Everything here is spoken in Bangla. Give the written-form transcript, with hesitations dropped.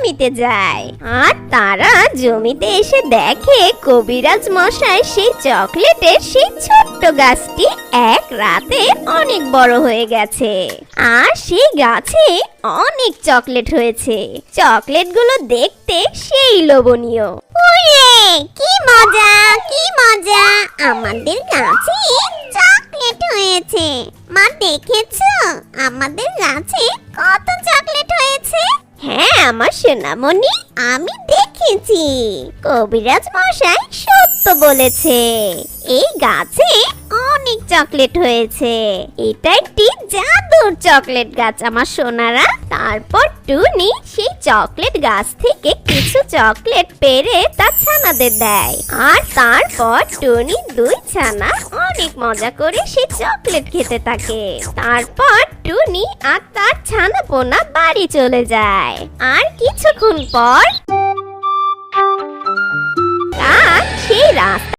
জমিতে যায়। আর তারা জমিতে এসে দেখে কবিরাজ মশাই সেই চকলেটের সেই ছোট্ট গাছটি এক রাতে অনেক বড় হয়ে গেছে। আর সেই গাছে অনেক চকলেট হয়েছে। চকলেটগুলো দেখতে সেই লোভনীয়। ওরে কি মজা, কি মজা, আমাদের গাছে চকলেট হয়েছে। মা দেখেছো আমাদের গাছে কত চকলেট হয়েছে? হ্যাঁ আমার সোনামণি, আমি দেখেছি। কবিরাজ মশাই সত্য বলেছে, এই গাছে অনেক চকলেট হয়েছে। এটা একটি জাদুর চকলেট গাছ আমার সোনারা। তারপর টুনি সেই চকলেট গাছ থেকে কিছু চকলেট পেড়ে তার ছানাদের দেয়। আর তারপর টুনি দুই ছানা অনেক মজা করে সেই চকলেট খেতে থাকে। তারপর টুনি আর তার ছানাপোনা বাড়ি চলে যায়। আর কিছুক্ষণ পর সেই রাস্তা